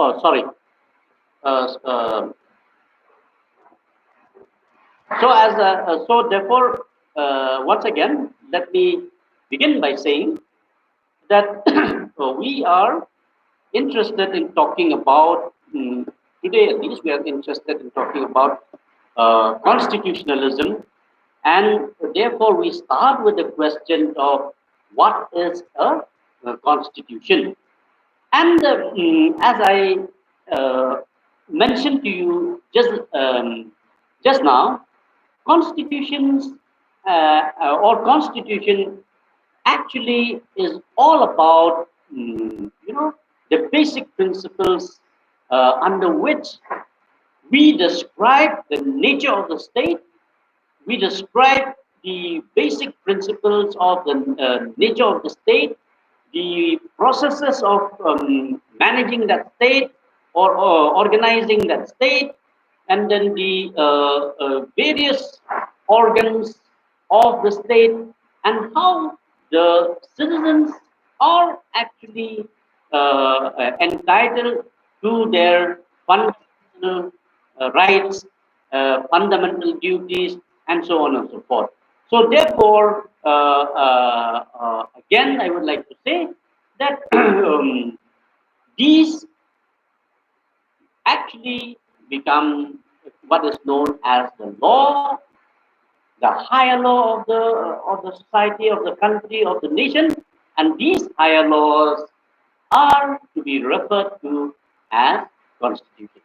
Oh, sorry. Uh, uh, so therefore, once again, let me begin by saying that we are interested in talking about today. At least we are interested in talking about constitutionalism, and therefore we start with the question of what is a constitution. And as I mentioned to you just now, constitutions or constitution actually is all about the basic principles under which we describe the nature of the state. We describe the basic principles of the nature of the state, the processes of managing that state or organizing that state, and then the various organs of the state, and how the citizens are actually entitled to their fundamental rights, fundamental duties, and so on and so forth. So, therefore, again, I would like to say that these actually become what is known as the law, the higher law of the society, of the country, of the nation, and these higher laws are to be referred to as constitution.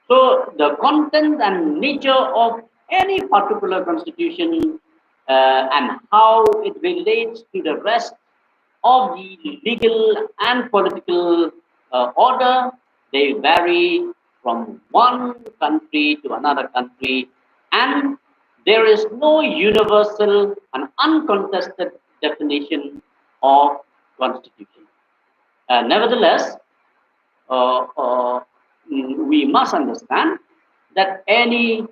So the content and nature of any particular constitution and how it relates to the rest of the legal and political order, they vary from one country to another country, and there is no universal and uncontested definition of constitution. Nevertheless, uh, uh, we must understand that any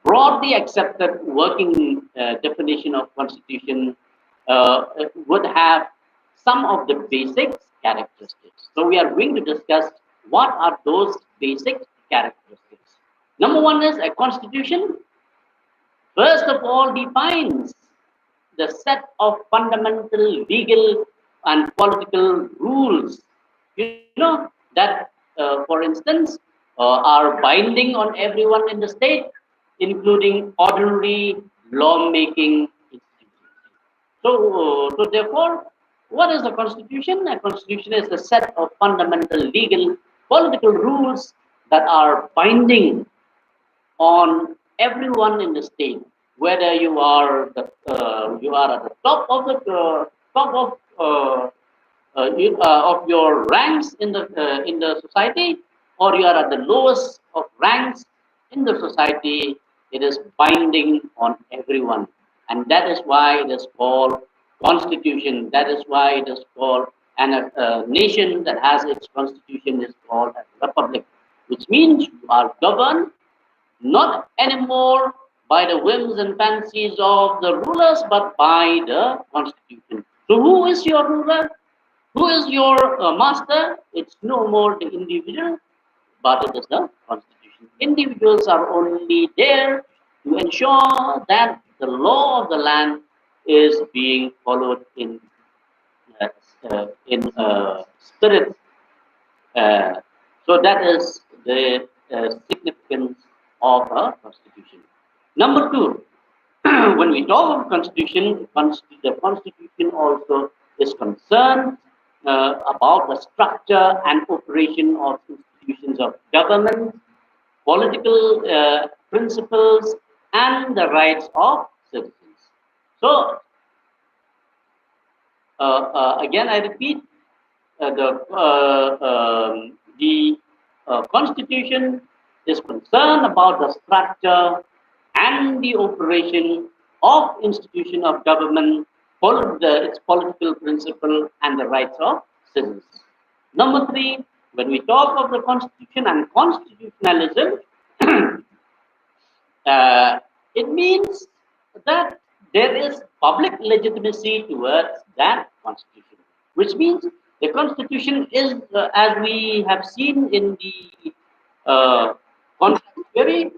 broadly accepted working definition of constitution would have some of the basic characteristics. So we are going to discuss what are those basic characteristics. Number one is a constitution, first of all, defines the set of fundamental legal and political rules, that, for instance, are binding on everyone in the state, including ordinary lawmaking institutions. So therefore, what is a constitution? A constitution is a set of fundamental legal political rules that are binding on everyone in the state, whether you are at the top of your ranks in the society, or you are at the lowest of ranks in the society. It is binding on everyone, and that is why it is called constitution. That is why it is called, and a nation that has its constitution is called a republic, which means you are governed not anymore by the whims and fancies of the rulers, but by the constitution. So, who is your ruler? Who is your master? It's no more the individual, but it is the constitution. Individuals are only there to ensure that the law of the land is being followed uh, in spirit. Uh, so that is the significance of a constitution. Number two, when we talk of constitution, the constitution also is concerned about the structure and operation of institutions of government, political principles, and the rights of citizens. So, again, I repeat, the constitution is concerned about the structure and the operation of institution of government, its political principle, and the rights of citizens. Number three, when we talk of the constitution and constitutionalism, uh, it means that there is public legitimacy towards that constitution, which means The constitution is, as we have seen in the contract theory,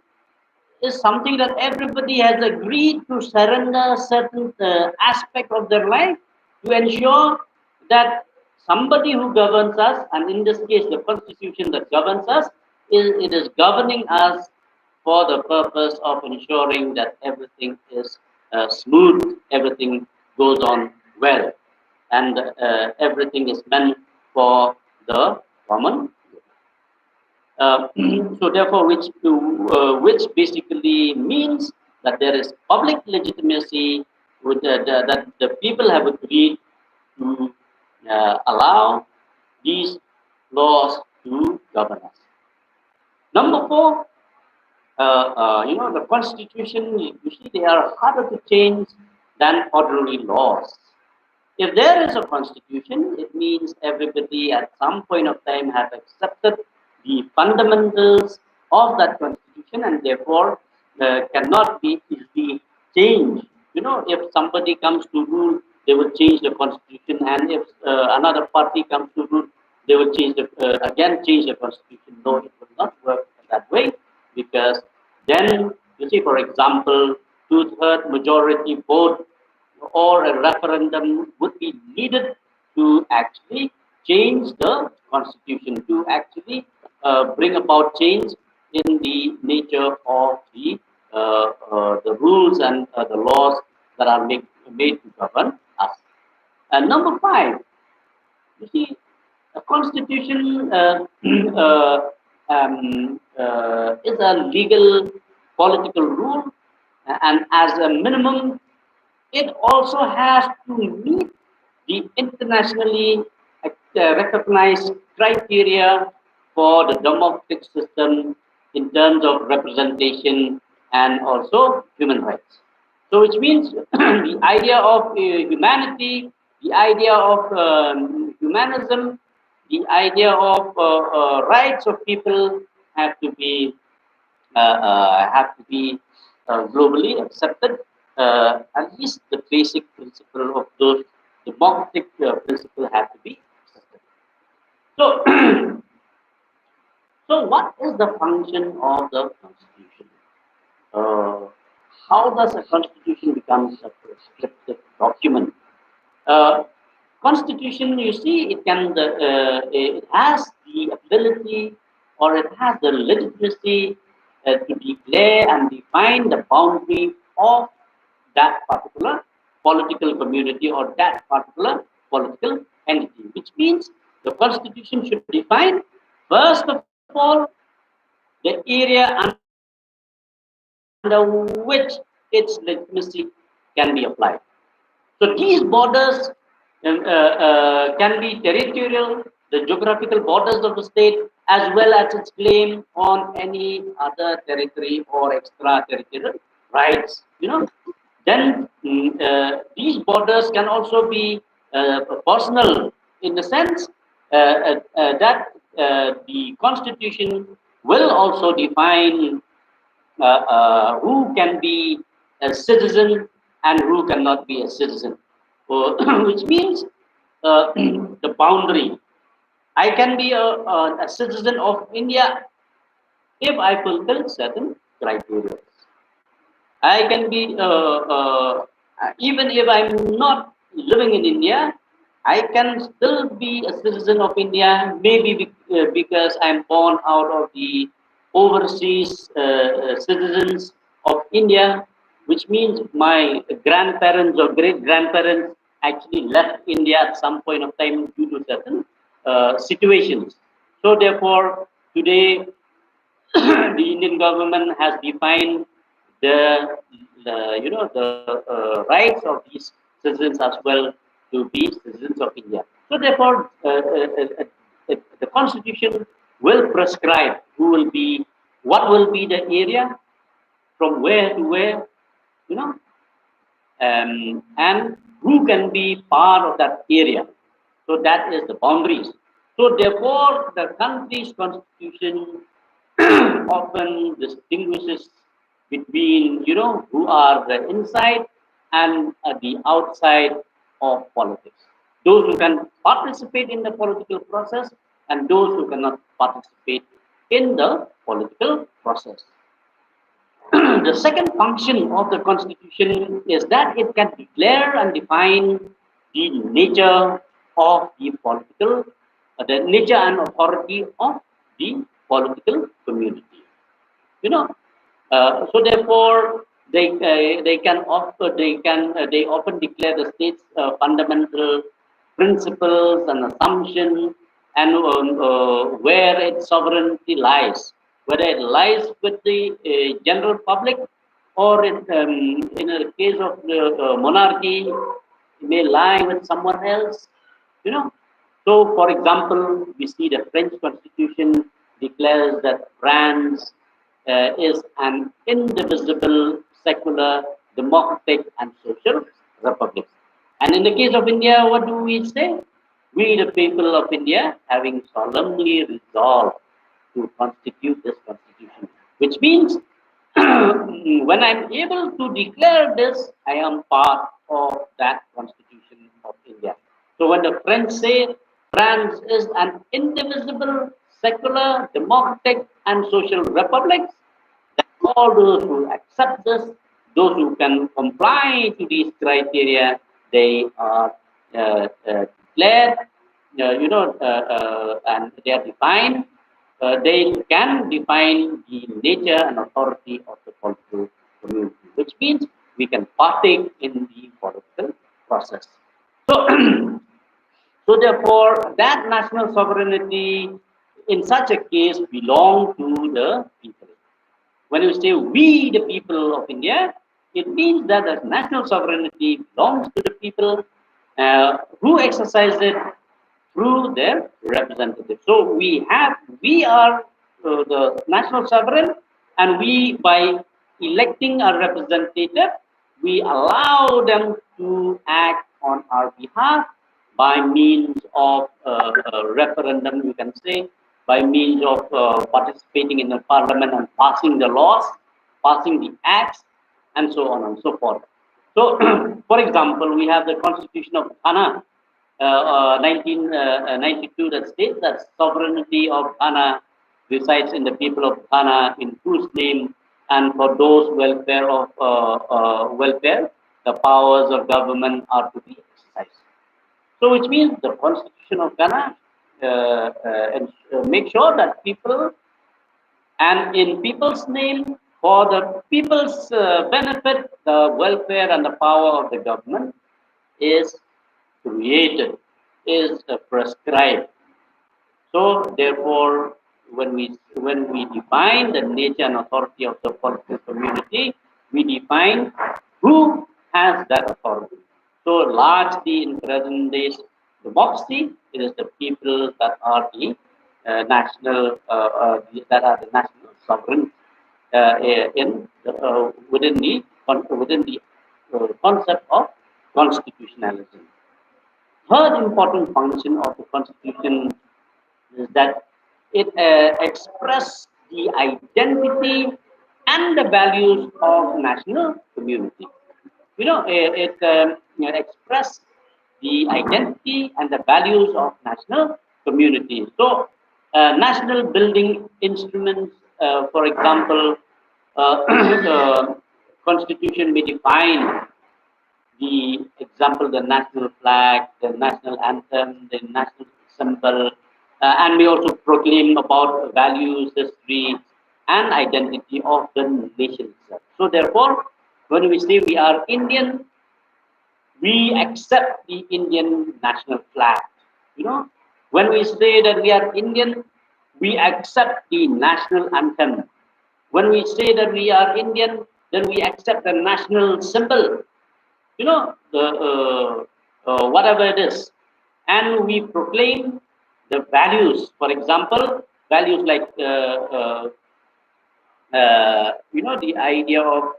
is something that everybody has agreed to surrender certain aspect of their life to ensure that somebody who governs us, and in this case the constitution that governs us, it is governing us for the purpose of ensuring that everything is smooth, everything goes on well, and everything is meant for the common. So therefore, which basically means that there is public legitimacy with that the people have agreed to allow these laws to govern us. Number four, the constitution. You see, they are harder to change than ordinary laws. If there is a constitution, it means everybody at some point of time has accepted the fundamentals of that constitution and therefore cannot be easily changed. If somebody comes to rule, they will change the constitution, and if another party comes to rule, they will again change the constitution. No, it will not work that way, because then you see, for example, two-third majority vote or a referendum would be needed to actually change the constitution, to actually bring about change in the nature of the rules and the laws that are made to govern us. And number five, you see, a constitution is a legal political rule, and as a minimum, it also has to meet the internationally recognized criteria for the democratic system in terms of representation and also human rights. So, which means the idea of humanity, the idea of humanism, the idea of rights of people have to be globally accepted. At least the basic principle of those democratic principle have to be accepted. So, so what is the function of the constitution? Uh, how does a constitution become a prescriptive document? Uh, Constitution, you see, it has the ability, or it has the legitimacy to declare and define the boundary of that particular political community or that particular political entity, which means the constitution should define, first of all, the area under which its legitimacy can be applied. So these borders can be territorial, the geographical borders of the state, as well as its claim on any other territory or extraterritorial rights. Then these borders can also be personal, in the sense that the constitution will also define who can be a citizen and who cannot be a citizen. So, which means the boundary. I can be a citizen of India if I fulfill certain criteria. I can be, even if I'm not living in India, I can still be a citizen of India, maybe because I'm born out of the overseas citizens of India, which means my grandparents or great grandparents actually left India at some point of time due to certain situations. So, therefore, today the Indian government has defined the, the rights of these citizens as well to be citizens of India. So therefore, the constitution will prescribe who will be, what will be the area, from where to where, you know, and who can be part of that area. So that is the boundaries. So therefore, the country's constitution often distinguishes between, who are the inside and the outside of politics. those who can participate in the political process and those who cannot participate in the political process. The second function of the constitution is that it can declare and define the nature of the political, the nature and authority of the political community. You know, so therefore they can offer they often declare the state's fundamental principles and assumptions and where its sovereignty lies, whether it lies with the general public or in a case of the monarchy, it may lie with someone else. You know, so for example, we see the French Constitution declares that France is an indivisible, secular, democratic, and social republic. And in the case of India, what do we say? We, the people of India, having solemnly resolved to constitute this constitution, which means when I'm able to declare this, I am part of that constitution of India. So when the French say France is an indivisible, secular, democratic, and social republic, all those who accept this, those who can comply to these criteria, they are declared, and they are defined. They can define the nature and authority of the political community, which means we can partake in the political process. So, so therefore, that national sovereignty in such a case belong to the people. When you say we, the people of India, it means that the national sovereignty belongs to the people who exercise it through their representatives. So we are the national sovereign, and we, by electing a representative, we allow them to act on our behalf by means of a referendum, you can say, by means of participating in the parliament and passing the laws, passing the acts, and so on and so forth. So, for example, we have the Constitution of Ghana, 1992, that states that sovereignty of Ghana resides in the people of Ghana in whose name and for those welfare, the powers of government are to be exercised. So, which means the Constitution of Ghana make sure that people and in people's name, for the people's benefit, the welfare and the power of the government is created, is prescribed. So therefore, when we define the nature and authority of the political community, we define who has that authority. So largely in present days democracy, it is the people that are the national sovereign within the concept of constitutionalism. Third important function of the constitution is that it expresses the identity and the values of national community. It expresses the identity and the values of national community. So, national building instruments, for example, the constitution may define the example, the national flag, the national anthem, the national symbol, and we also proclaim about values, history, and identity of the nation itself. So, therefore, when we say we are Indian, we accept the Indian national flag. When we say that we are Indian, we accept the national anthem. When we say that we are Indian, then we accept the national symbol, the whatever it is, and we proclaim the values. For example, values like the idea of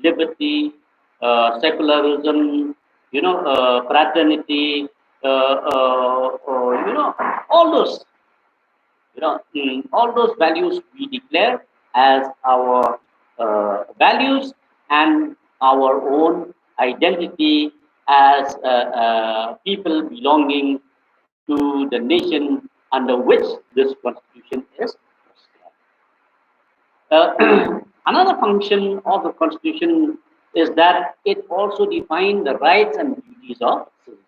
liberty, secularism, fraternity, all those, all those values we declare as our values and our own identity as people belonging to the nation under which this constitution is prescribed. Another function of the constitution is that it also defines the rights and duties of citizens.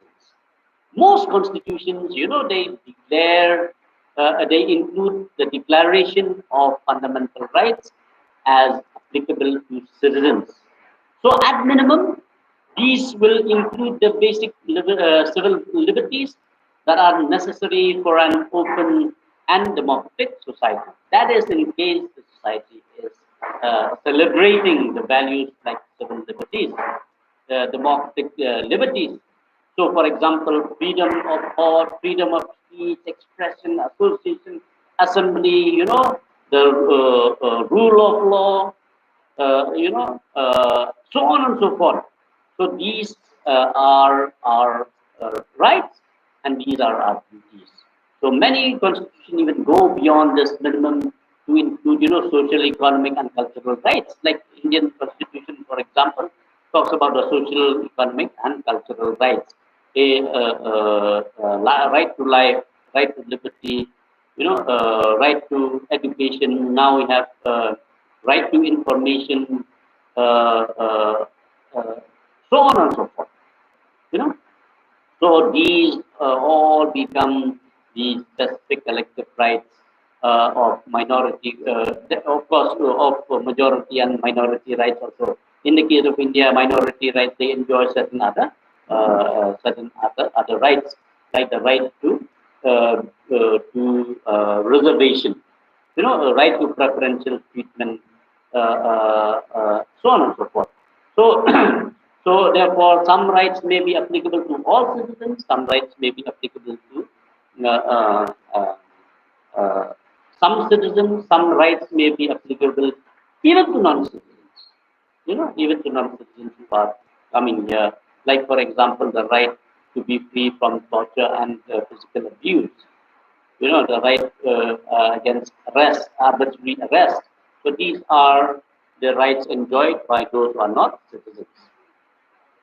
Most constitutions, they declare, they include the Declaration of Fundamental Rights as applicable to citizens. So, at minimum, these will include the basic civil liberties that are necessary for an open and democratic society. That is, in case the society is celebrating the values like civil liberties, democratic liberties. So, for example, freedom of thought, freedom of speech, expression, association, assembly, the rule of law, so on and so forth. So these are our rights, and these are our duties. So many constitutions even go beyond this minimum to include, social, economic, and cultural rights. Like Indian Constitution, for example, talks about the social, economic, and cultural rights. Right to life, right to liberty, right to education. Now we have right to information, uh, uh, uh, so on and so forth. You know, so these all become the specific collective rights of minority, of course, of majority and minority rights also. In the case of India, minority rights they enjoy certain other rights, like the right to reservation, right to preferential treatment, so on and so forth. So, so therefore, some rights may be applicable to all citizens. Some rights may be applicable to uh, uh, uh, uh, some citizens. Some rights may be applicable even to non-citizens. Even to non-citizens who are coming here. Like, for example, the right to be free from torture and physical abuse, the right against arrest, arbitrary arrest. So these are the rights enjoyed by those who are not citizens.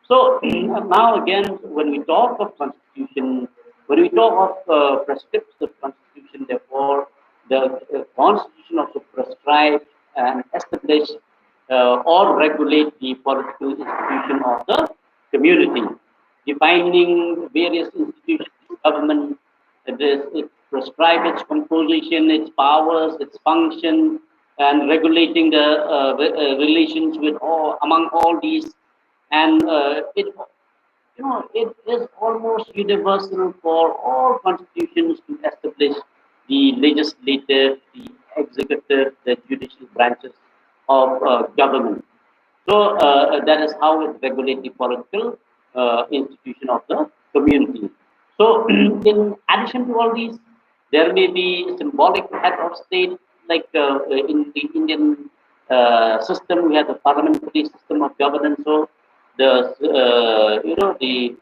So now again, when we talk of constitution, when we talk of prescriptive constitution, therefore, the constitution also prescribe and establish or regulate the political institution of the community, defining various institutions of government. It prescribes its composition, its powers, its function, and regulating the relations with all among all these, and it is almost universal for all constitutions to establish the legislative, the executive, the judicial branches of government. So that is how it regulates the political institution of the community. So in addition to all these, there may be symbolic head of state, like in the Indian system, we have the parliamentary system of governance. So the the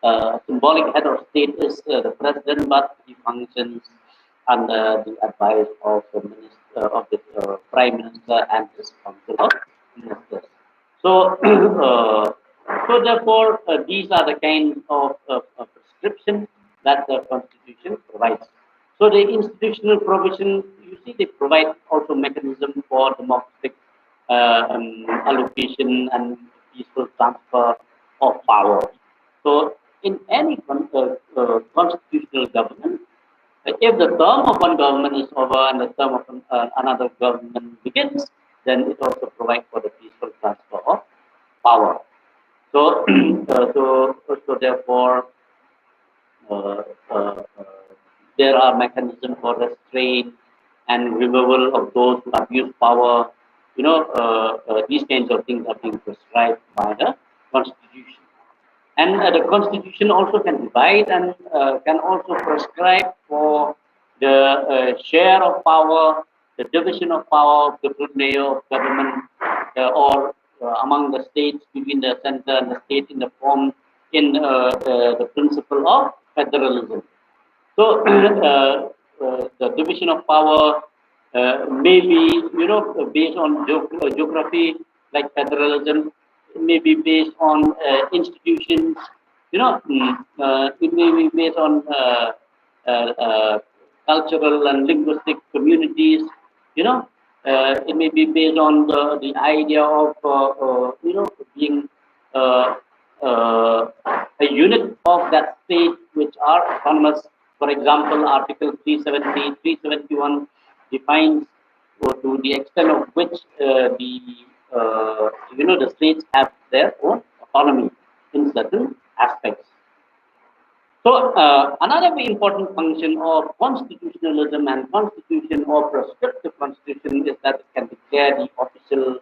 uh, symbolic head of state is the president, but he functions under the advice of the minister, of the prime minister and his council of ministers. So, therefore, these are the kind of prescription that the constitution provides. So, the institutional provision, you see, they provide also mechanism for democratic allocation and peaceful transfer of power. So, in any constitutional government, if the term of one government is over and the term of another government begins, then it also provides for the peaceful transfer of power. So, therefore, uh, uh, uh, there are mechanisms for restraint and removal of those who abuse power. These kinds of things are being prescribed by the Constitution. And the Constitution also can divide and can also prescribe for the share of power, the division of power of different layer of government, or among the states, between the center and the state, in the form in the principle of federalism. So the division of power may be, based on geography, like federalism. it may be based on institutions, it may be based on cultural and linguistic communities, it may be based on the idea of, being uh, uh, a unit of that state which are autonomous. For example, Article 370, 371 defines to the extent of which the states have their own autonomy in certain aspects. So another very important function of constitutionalism and constitution or prescriptive constitution is that it can declare the official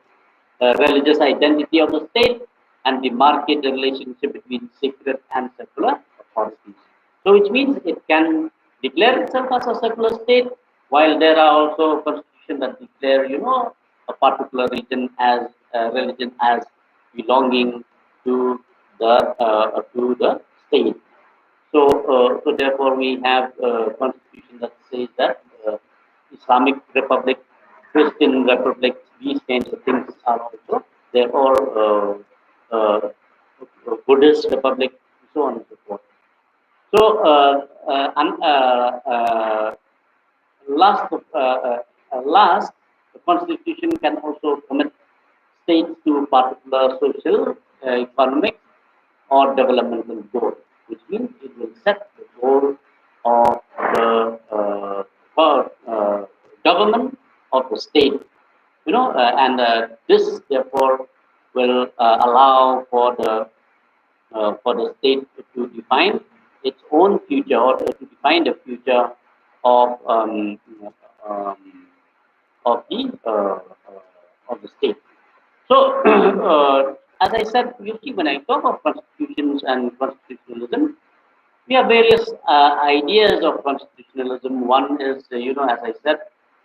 religious identity of the state and demarcate the relationship between sacred and secular authorities. So which means it can declare itself as a secular state, while there are also constitutions that declare, a particular religion as belonging to the state. So therefore, we have a constitution that says that Islamic Republic, Christian Republic, these kinds of things are also there, or Buddhist Republic, so on and so forth. So last, the constitution can also commit states to particular social, economic, or developmental goal, which means it will set the goal of the government of the state, and this therefore will allow for the state to define its own future, or to define the future of um, of the state. So, as I said, you see, when I talk of constitutions and constitutionalism, we have various ideas of constitutionalism. One is, as I said,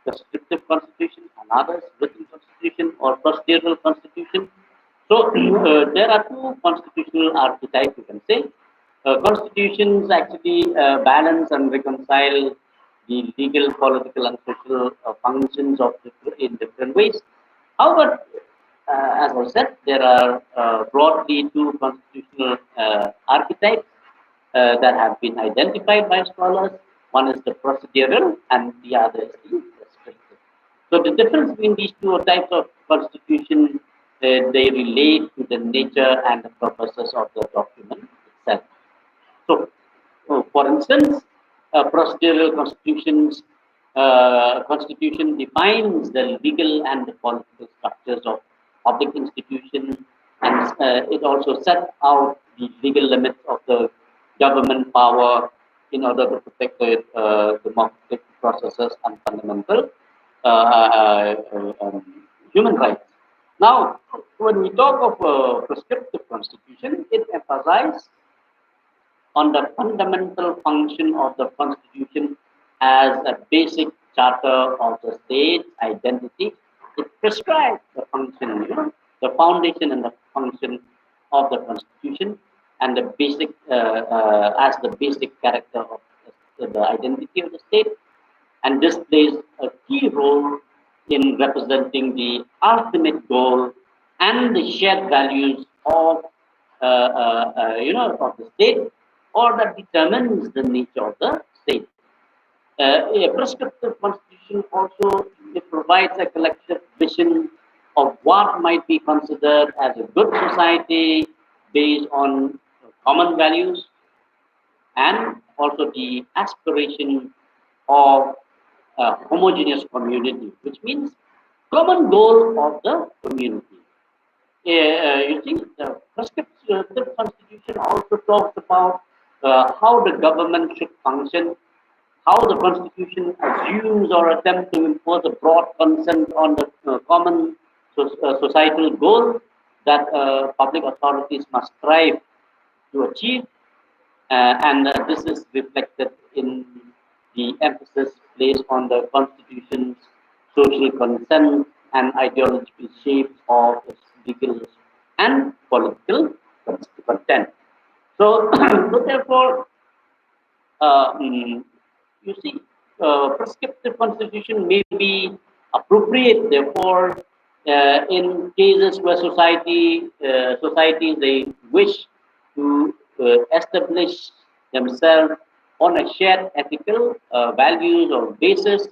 prescriptive constitution, another is written constitution or procedural constitution. So, there are two constitutional archetypes, you can say. Constitutions actually balance and reconcile the legal, political, and social functions in different ways. However, as I said, there are broadly two constitutional archetypes that have been identified by scholars. One is the procedural, and the other is the prescriptive. So the difference between these two types of constitution, they relate to the nature and the purposes of the document itself. So, for instance, procedural constitution defines the legal and the political structures of public institutions, and it also sets out the legal limits of the government power in order to protect the democratic processes and fundamental human rights. Now, when we talk of prescriptive constitution, it emphasizes on the fundamental function of the Constitution as a basic charter of the state's identity. It prescribes the function, the foundation and the function of the Constitution, and the basic as the basic character of the identity of the state, and this plays a key role in representing the ultimate goal and the shared values of of the state, or that determines the nature of the state. A prescriptive constitution also, it provides a collective vision of what might be considered as a good society based on common values, and also the aspiration of a homogeneous community, which means common goal of the community. You see, the prescriptive constitution also talks about how the government should function, how the constitution assumes or attempts to impose a broad consent on the common societal goal that public authorities must strive to achieve, and this is reflected in the emphasis placed on the constitution's social consent and ideological shapes of its legal and political content. So, so therefore, you see, prescriptive constitution may be appropriate, therefore, in cases where societies they wish to establish themselves on a shared ethical values or basis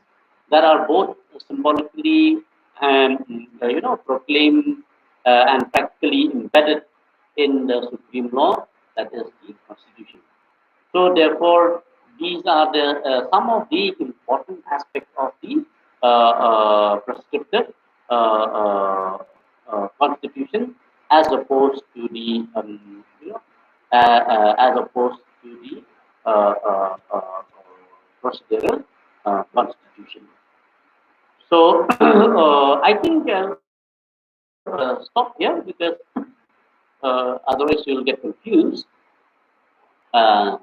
that are both symbolically and proclaimed and practically embedded in the supreme law, that is the constitution. So therefore, these are the some of the important aspects of the prescriptive constitution, as opposed to the as opposed to the procedural constitution. So I think let us stop here, because otherwise you will get confused. Uh,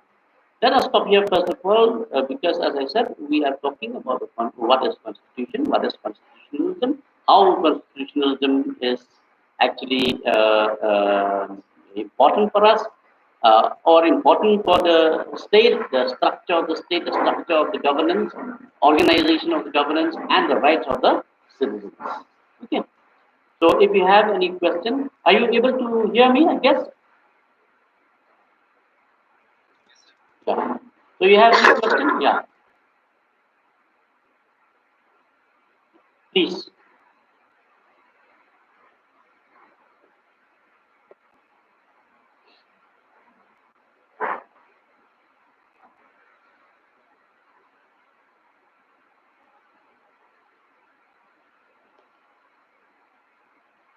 Let us stop here first of all, because as I said, we are talking about what is constitution, what is constitutionalism, how constitutionalism is actually important for us, or important for the state, the structure of the state, the structure of the governance, organization of the governance, and the rights of the citizens. Okay. So, if you have any question, are you able to hear me? I guess. Yeah. So you have any question? Yeah. Please.